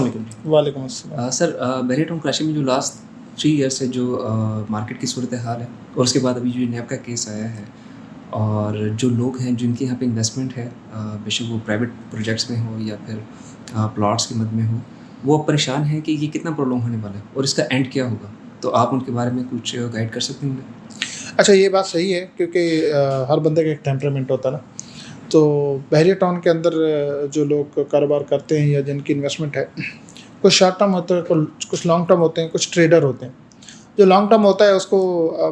السلام علیکم. وعلیکم السلام. سر بحیرہ ٹاؤن کراچی میں جو لاسٹ 3 ایئر سے جو مارکیٹ کی صورتحال ہے اور اس کے بعد ابھی جو نیب کا کیس آیا ہے اور جو لوگ ہیں جن کی یہاں پہ انویسٹمنٹ ہے بے شک وہ پرائیویٹ پروجیکٹس میں ہو یا پھر پلاٹس کی مد میں ہو, وہ اب پریشان ہیں کہ یہ کتنا پرولونگ ہونے والا ہے اور اس کا اینڈ کیا ہوگا. تو آپ ان کے بارے میں کچھ گائیڈ کر سکتے ہیں؟ اچھا, یہ بات صحیح ہے کیونکہ ہر بندے کا ایک ٹیمپرامنٹ ہوتا ہے نا. تو بحیرہ ٹاؤن کے اندر جو لوگ کاروبار کرتے ہیں یا جن کی انویسٹمنٹ ہے, کچھ شارٹ ٹرم ہوتے ہیں, کچھ لانگ ٹرم ہوتے ہیں, کچھ ٹریڈر ہوتے ہیں. جو لانگ ٹرم ہوتا ہے اس کو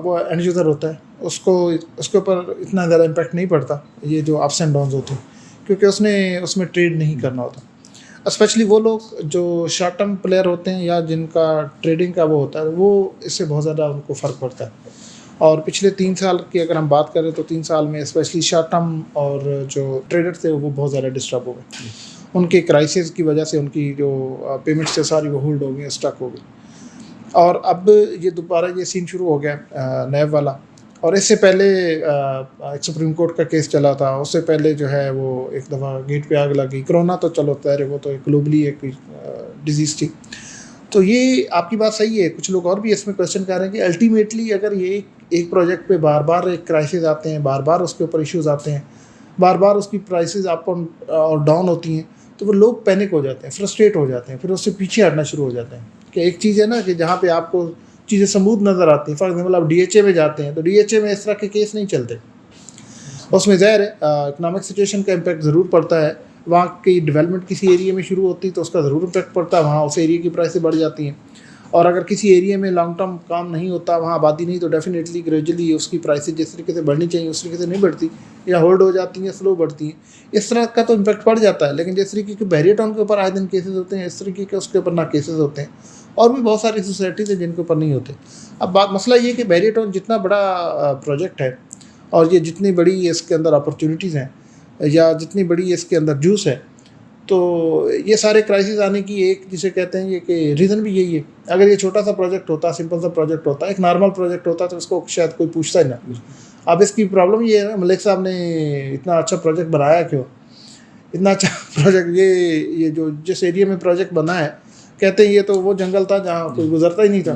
وہ اینڈ یوزر ہوتا ہے, اس کے اوپر اتنا زیادہ امپیکٹ نہیں پڑتا یہ جو اپس اینڈ ڈاؤنز ہوتے ہیں, کیونکہ اس میں ٹریڈ نہیں کرنا ہوتا. اسپیشلی وہ لوگ جو شارٹ ٹرم پلیئر ہوتے ہیں یا جن کا ٹریڈنگ کا وہ ہوتا ہے, وہ اس سے بہت زیادہ ان کو فرق پڑتا ہے. اور پچھلے 3 سال کی اگر ہم بات کریں تو 3 سال میں اسپیشلی شارٹ ٹرم اور جو ٹریڈر تھے وہ بہت زیادہ ڈسٹرب ہو گئے. ان کے کرائسس کی وجہ سے ان کی جو پیمنٹس تھے ساری وہ ہولڈ ہو گئی, اسٹک ہو گئی. اور اب یہ دوبارہ یہ سین شروع ہو گیا نیب والا. اور اس سے پہلے ایک سپریم کورٹ کا کیس چلا تھا, اس سے پہلے جو ہے وہ ایک دفعہ گیٹ پہ آگ لگی. کرونا تو چلو ہے, وہ تو گلوبلی ایک ڈیزیز تھی. تو یہ آپ کی بات صحیح ہے. کچھ لوگ اور بھی اس میں کوشچن کر رہے ہیں کہ الٹیمیٹلی اگر یہ ایک پروجیکٹ پہ بار بار ایک کرائسس آتے ہیں, بار بار اس کے اوپر ایشوز آتے ہیں, بار بار اس کی پرائسز اپ اور ڈاؤن ہوتی ہیں, تو وہ لوگ پینک ہو جاتے ہیں, فرسٹریٹ ہو جاتے ہیں, پھر اس سے پیچھے ہٹنا شروع ہو جاتے ہیں. کہ ایک چیز ہے نا کہ جہاں پہ آپ کو چیزیں سموتھ نظر آتی ہیں, فار ایگزامپل آپ ڈی ایچ اے میں جاتے ہیں تو ڈی ایچ اے میں اس طرح کے کیس نہیں چلتے. اس میں ظاہر ہے اکنامک سچویشن کا امپیکٹ ضرور پڑتا ہے. وہاں کی ڈیولپمنٹ کسی ایریے میں شروع ہوتی ہے تو اس کا ضرور امپیکٹ پڑتا ہے, وہاں اس ایریے کی پرائسیں بڑھ جاتی ہیں. اور اگر کسی ایریے میں لانگ ٹرم کام نہیں ہوتا, وہاں آبادی نہیں, تو ڈیفینیٹلی گریجولی اس کی پرائسیں جس طریقے سے بڑھنی چاہیے اس طریقے سے نہیں بڑھتی, یا ہولڈ ہو جاتی ہیں, سلو بڑھتی ہیں. اس طرح کا تو امپیکٹ پڑ جاتا ہے. لیکن جس طریقے کے بحیرہ ٹاؤن کے اوپر آئے دن کیسز ہوتے ہیں, اس طریقے کے اس کے اوپر نہ کیسز ہوتے ہیں. اور بھی بہت ساری سوسائٹیز ہیں جن کے اوپر نہیں ہوتے. اب مسئلہ یہ کہ بحیرہ ٹاؤن جتنا بڑا پروجیکٹ ہے اور یہ جتنی بڑی اس کے اندر اپرچونیٹیز ہیں یا جتنی بڑی اس کے اندر جوس ہے, تو یہ سارے کرائسس آنے کی ایک جسے کہتے ہیں یہ کہ ریزن بھی یہی ہے. اگر یہ چھوٹا سا پروجیکٹ ہوتا, سمپل سا پروجیکٹ ہوتا, ایک نارمل پروجیکٹ ہوتا, تو اس کو شاید کوئی پوچھتا ہی نہ. اب اس کی پرابلم یہ ہے نا, ملک صاحب نے اتنا اچھا پروجیکٹ بنایا کیوں, اتنا اچھا پروجیکٹ یہ جو جس ایریا میں پروجیکٹ بنا ہے, کہتے ہیں یہ تو وہ جنگل تھا جہاں کوئی گزرتا ہی نہیں تھا,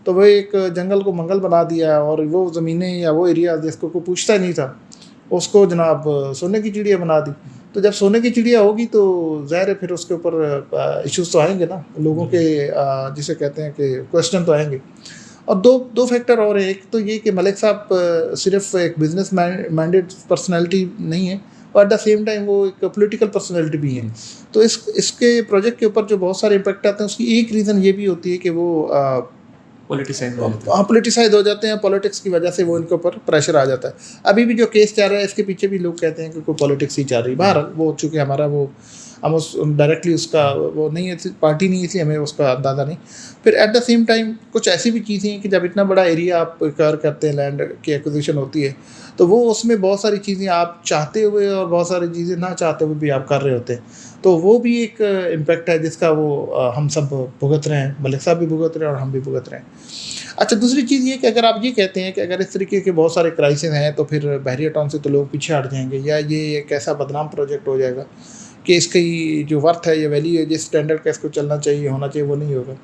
تو وہ ایک جنگل کو منگل بنا دیا, اور وہ زمینیں یا وہ ایریا جس کو کوئی پوچھتا ہی نہیں تھا اس کو جناب سونے کی چڑیا بنا دی. تو جب سونے کی چڑیا ہوگی تو ظاہر ہے پھر اس کے اوپر ایشوز تو آئیں گے نا, لوگوں کے جسے کہتے ہیں کہ کویشچن تو آئیں گے. اور دو فیکٹر اور ہیں. ایک تو یہ کہ ملک صاحب صرف ایک بزنس مائنڈیڈ پرسنالٹی نہیں ہے, اور ایٹ دا سیم ٹائم وہ ایک پولیٹیکل پرسنالٹی بھی ہیں. تو اس کے پروجیکٹ کے اوپر جو بہت سارے امپیکٹ آتے ہیں, اس کی ایک ریزن یہ بھی ہوتی ہے کہ وہ پولیٹیسائز ہو جاتے ہیں. پالیٹکس کی وجہ سے وہ ان کے اوپر پریشر آ جاتا ہے. ابھی بھی جو کیس چل رہا ہے اس کے پیچھے بھی لوگ کہتے ہیں کہ کوئی پالیٹکس ہی چل رہی ہے. باہر وہ چونکہ ہمارا وہ ہم ڈائریکٹلی اس کا وہ نہیں ہے, پارٹی نہیں, اس لیے ہمیں اس کا اندازہ نہیں. پھر ایٹ دا سیم ٹائم کچھ ایسی بھی چیزیں ہیں کہ جب اتنا بڑا ایریا آپ کور کرتے ہیں, لینڈ کی ایکوزیشن ہوتی ہے, تو وہ اس میں بہت ساری چیزیں آپ چاہتے ہوئے اور بہت ساری چیزیں نہ چاہتے ہوئے بھی آپ کر رہے ہوتے ہیں. تو وہ بھی ایک امپیکٹ ہے جس کا وہ ہم سب بھگت رہے ہیں, ملک صاحب بھی بھگت رہے ہیں اور ہم بھی بھگت رہے ہیں. اچھا, دوسری چیز یہ کہ اگر آپ یہ کہتے ہیں کہ اگر اس طریقے کے بہت سارے کرائسس ہیں تو پھر بحیرہ ٹاؤن سے تو لوگ پیچھے ہٹ جائیں گے, یا یہ ایک ایسا بدنام پروجیکٹ ہو جائے گا کہ اس کی جو ورتھ ہے یا ویلیو ہے, جس اسٹینڈرڈ کا اس کو چلنا چاہیے, ہونا چاہیے, وہ نہیں ہوگا.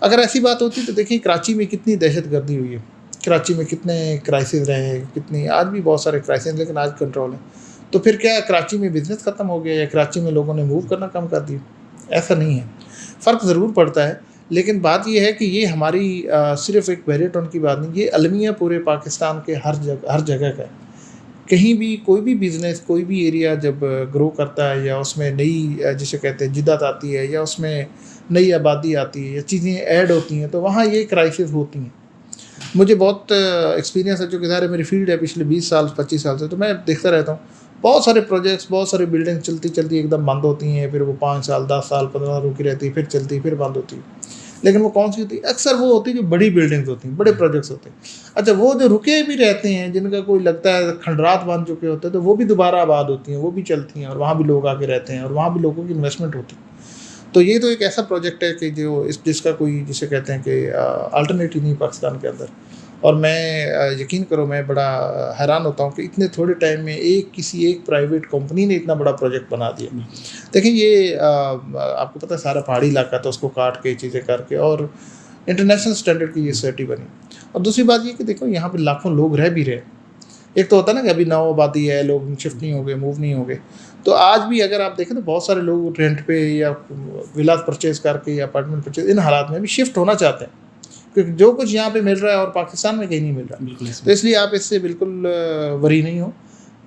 اگر ایسی بات ہوتی تو دیکھیں کراچی میں کتنی دہشت گردی ہوئی ہے, کراچی میں کتنے کرائسس رہے ہیں, کتنی آج بھی بہت سارے کرائسس, لیکن آج کنٹرول ہے. تو پھر کیا کراچی میں بزنس ختم ہو گیا یا کراچی میں لوگوں نے موو کرنا کم کر دیا؟ ایسا نہیں ہے. فرق ضرور پڑتا ہے, لیکن بات یہ ہے کہ یہ ہماری صرف ایک بحیرہ ٹاؤن کی بات نہیں, یہ المیہ پورے پاکستان کے ہر جگہ کا ہے. کہیں بھی کوئی بھی بزنس, کوئی بھی ایریا جب گرو کرتا ہے, یا اس میں نئی جسے کہتے ہیں جدت آتی ہے, یا اس میں نئی آبادی آتی ہے, یا چیزیں ایڈ ہوتی ہیں, تو وہاں یہ کرائسس ہوتی ہیں. مجھے بہت ایکسپیرینس ہے, جو کہ ظاہر ہے میری فیلڈ ہے پچھلے 20 سال 25 سال سے, تو میں دیکھتا رہتا ہوں بہت سارے پروجیکٹس, بہت سارے بلڈنگ چلتی ایک دم بند ہوتی ہیں, پھر وہ 5 سال 10 سال 15 سال رکی رہتی ہے, پھر چلتی پھر بند ہوتی ہے. لیکن وہ کون سی ہوتی ہے؟ اکثر وہ ہوتی ہے جو بڑی بلڈنگز ہوتی ہیں, بڑے پروجیکٹس ہوتے ہیں. اچھا, وہ جو رکے بھی رہتے ہیں, جن کا کوئی لگتا ہے کھنڈرات بن چکے ہوتے ہیں, تو وہ بھی دوبارہ آباد ہوتی ہیں, وہ بھی چلتی ہیں, اور وہاں بھی لوگ آ کے رہتے ہیں, اور وہاں بھی لوگوں کی انویسٹمنٹ ہوتی ہے. تو یہ تو ایک ایسا پروجیکٹ ہے کہ جو جس کا کوئی جسے کہتے ہیں کہ الٹرنیٹیو نہیں پاکستان کے اندر. اور میں یقین کرو میں بڑا حیران ہوتا ہوں کہ اتنے تھوڑے ٹائم میں کسی ایک پرائیویٹ کمپنی نے اتنا بڑا پروجیکٹ بنا دیا. دیکھیں یہ آپ کو پتہ ہے سارا پہاڑی علاقہ تھا, اس کو کاٹ کے چیزیں کر کے اور انٹرنیشنل اسٹینڈرڈ کی یہ سوسائٹی بنی. اور دوسری بات یہ کہ دیکھو یہاں پہ لاکھوں لوگ رہ بھی رہے. ایک تو ہوتا ہے نا کہ ابھی نو آبادی ہے, لوگ شفٹ نہیں ہو گئے, موو نہیں ہو گئے. تو آج بھی اگر آپ دیکھیں تو بہت سارے لوگ رینٹ پہ یا ولاز پرچیز کر کے یا اپارٹمنٹ پرچیز ان حالات میں بھی شفٹ ہونا چاہتے ہیں, کیونکہ جو کچھ یہاں پہ مل رہا ہے اور پاکستان میں کہیں نہیں مل رہا. تو اس لیے آپ اس سے بالکل وری نہیں ہو,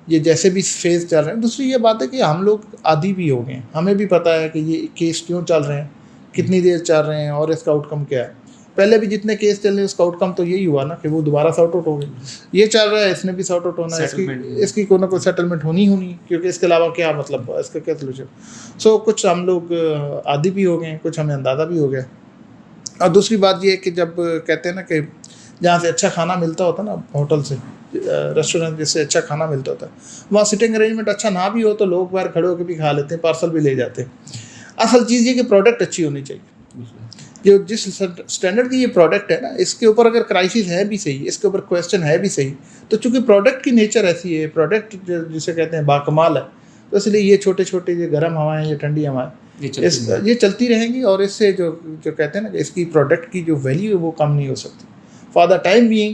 یہ جیسے بھی فیز چل رہے ہیں. دوسری یہ بات ہے کہ ہم لوگ عادی بھی ہو گئے ہیں, ہمیں بھی پتہ ہے کہ یہ کیس کیوں چل رہے ہیں, کتنی دیر چل رہے ہیں اور اس کا آؤٹ کم کیا ہے. پہلے بھی جتنے کیس چل رہے ہیں اس کا آؤٹ کم تو یہی ہوا نا کہ وہ دوبارہ سارٹ آؤٹ ہو گئے. یہ چل رہا ہے اس نے بھی سارٹ آؤٹ ہونا ہے, اس کی کوئی نہ کوئی سیٹلمنٹ ہونی کیونکہ اس کے علاوہ کیا مطلب اس کا کیا سلوشن. سو کچھ ہم لوگ عادی بھی ہو گئے ہیں, کچھ ہمیں اندازہ بھی ہو گیا. اور دوسری بات یہ ہے کہ جب کہتے ہیں نا کہ جہاں سے اچھا کھانا ملتا ہوتا نا, ہوٹل سے ریسٹورینٹ جس سے اچھا کھانا ملتا ہوتا ہے, وہاں سٹنگ ارینجمنٹ اچھا نہ بھی ہو تو لوگ باہر کھڑے ہو کے بھی کھا لیتے ہیں, پارسل بھی لے جاتے ہیں. اصل چیز یہ کہ پروڈکٹ اچھی ہونی چاہیے. جو جس اسٹینڈرڈ کی یہ پروڈکٹ ہے نا, اس کے اوپر اگر کرائسس ہے بھی صحیح, اس کے اوپر کویسچن ہے بھی صحیح, تو چونکہ پروڈکٹ کی نیچر ایسی ہے, پروڈکٹ جسے کہتے ہیں باکمال ہے, تو اس لیے یہ چھوٹے چھوٹے یہ گرم ہوائیں, یہ ٹھنڈی ہوائیں یہ چلتی رہیں گی. اور اس سے جو کہتے ہیں نا کہ اس کی پروڈکٹ کی جو ویلیو ہے وہ کم نہیں ہو سکتی. فار دا ٹائم بینگ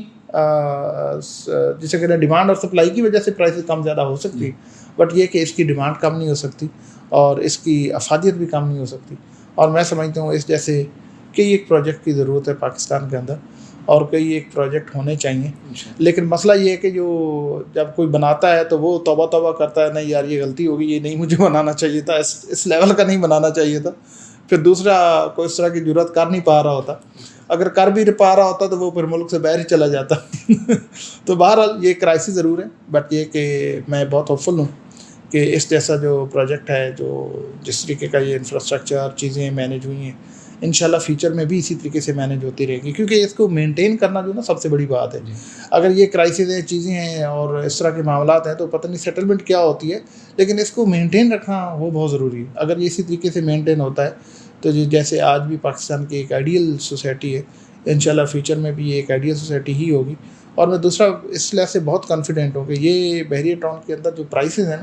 جسے کہتے ہیں ڈیمانڈ اور سپلائی کی وجہ سے پرائسز کم زیادہ ہو سکتی ہے, بٹ یہ کہ اس کی ڈیمانڈ کم نہیں ہو سکتی اور اس کی افادیت بھی کم نہیں ہو سکتی. اور میں سمجھتا ہوں اس جیسے کئی ایک پروجیکٹ کی ضرورت ہے پاکستان کے اندر, اور کئی ایک پروجیکٹ ہونے چاہیے. لیکن مسئلہ یہ ہے کہ جو جب کوئی بناتا ہے تو وہ توبہ کرتا ہے, نہیں یار یہ غلطی ہوگی, یہ نہیں مجھے بنانا چاہیے تھا, اس لیول کا نہیں بنانا چاہیے تھا. پھر دوسرا کوئی اس طرح کی جرات کر نہیں پا رہا ہوتا, اگر کر بھی پا رہا ہوتا تو وہ پھر ملک سے باہر ہی چلا جاتا. تو بہرحال یہ کرائسس ضرور ہے, بٹ یہ کہ میں بہت ہوپ فل ہوں کہ اس جیسا جو پروجیکٹ ہے, جو جس طریقے کا یہ انفراسٹرکچر چیزیں مینیج ہوئی ہیں, انشاءاللہ فیوچر میں بھی اسی طریقے سے مینیج ہوتی رہے گی, کیونکہ اس کو مینٹین کرنا جو نا سب سے بڑی بات ہے. اگر یہ کرائسس ہیں, چیزیں ہیں اور اس طرح کے معاملات ہیں تو پتہ نہیں سیٹلمنٹ کیا ہوتی ہے, لیکن اس کو مینٹین رکھنا وہ بہت ضروری ہے. اگر یہ اسی طریقے سے مینٹین ہوتا ہے تو جیسے آج بھی پاکستان کی ایک آئیڈیل سوسائٹی ہے, انشاءاللہ فیوچر میں بھی یہ ایک آئیڈیل سوسائٹی ہی ہوگی. اور میں دوسرا اس لحاظ سے بہت کانفیڈنٹ ہوں کہ یہ بحریہ ٹاؤن کے اندر جو پرائسز ہیں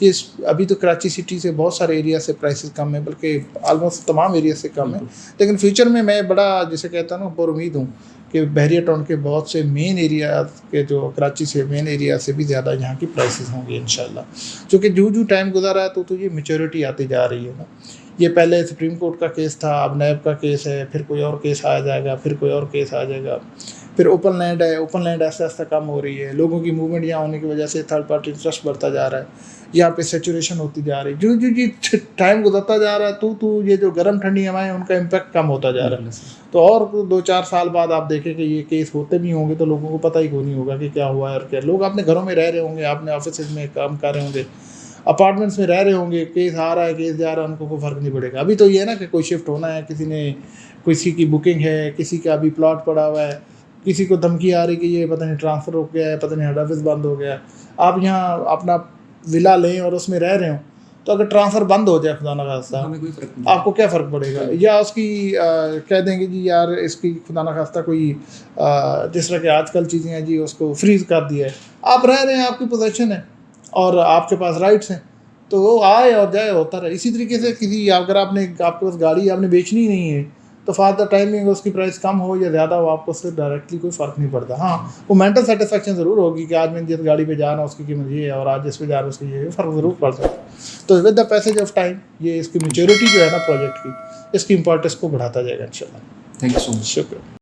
یہ ابھی تو کراچی سٹی سے بہت سارے ایریا سے پرائسز کم ہیں, بلکہ آلموسٹ تمام ایریا سے کم ہیں. لیکن فیوچر میں بڑا جسے کہتا ہوں پر امید ہوں کہ بحریہ ٹاؤن کے بہت سے مین ایریا کے جو کراچی سے مین ایریا سے بھی زیادہ یہاں کی پرائسز ہوں گے انشاءاللہ. چونکہ جو ٹائم گزارا ہے تو یہ میچورٹی آتی جا رہی ہے نا. یہ پہلے سپریم کورٹ کا کیس تھا, اب نیب کا کیس ہے, پھر کوئی اور کیس آ جائے گا, پھر کوئی اور کیس آ جائے گا, پھر اوپن لینڈ ہے, اوپن لینڈ آہستہ آہستہ کم ہو رہی ہے. لوگوں کی موومنٹ یہاں ہونے کی وجہ سے تھرڈ پارٹی انٹرسٹ بڑھتا جا رہا ہے, یہاں پہ سیچوریشن ہوتی جا رہی ہے. جو ٹائم گزرتا جا رہا ہے تو یہ جو گرم ٹھنڈی ہوائیں ان کا امپیکٹ کم ہوتا جا رہا ہے. تو اور 2-4 سال بعد آپ دیکھیں کہ یہ کیس ہوتے بھی ہوں گے تو لوگوں کو پتہ ہی نہیں ہوگا کہ کیا ہوا ہے اور کیا. لوگ اپنے گھروں میں رہ رہے ہوں گے, اپنے آفسز میں کام کر رہے ہوں گے, اپارٹمنٹس میں رہ رہے ہوں گے, کیس آ رہا ہے کیس جا رہا ہے, ان کو کوئی فرق نہیں پڑے گا. ابھی تو یہ ہے نا کہ کوئی شفٹ ہونا ہے, کسی کی بکنگ ہے, کسی کا ابھی پلاٹ پڑا ہوا ہے, کسی کو دھمکی آ رہی کہ یہ پتہ نہیں ٹرانسفر ہو گیا ہے, پتہ نہیں ہیڈ آفس بند ہو گیا ہے. آپ یہاں اپنا ولا لیں اور اس میں رہ رہے ہوں تو اگر ٹرانسفر بند ہو جائے خدا نخواستہ آپ کو کیا فرق پڑے گا؟ یا اس کی کہہ دیں گے جی یار اس کی خدا نخواستہ کوئی جس طرح کہ آج کل چیزیں ہیں جی اس کو فریز کر دیا ہے. آپ رہ رہے ہیں, آپ کی پوزیشن ہے اور آپ کے پاس رائٹس ہیں, تو وہ آئے اور جائے ہوتا رہے. اسی طریقے سے اگر آپ کے پاس گاڑی آپ نے بیچنی ہی نہیں ہے تو فار دا ٹائمنگ اس کی پرائس کم ہو یا زیادہ ہو آپ کو اس سے ڈائریکٹلی کوئی فرق نہیں پڑتا. ہاں وہ مینٹل سیٹسفیکشن ضرور ہوگی کہ آج میں جس گاڑی پہ جا رہا ہوں اس کی قیمت یہ ہے اور آج جس پہ جا رہا ہوں اس کی یہ فرق ضرور پڑ سکتا ہے. تو with the passage of time یہ اس کی میچورٹی جو ہے نا پروجیکٹ کی, اس کی امپورٹنس کو بڑھاتا جائے گا انشاءاللہ. تھینک یو سو مچ. شکریہ.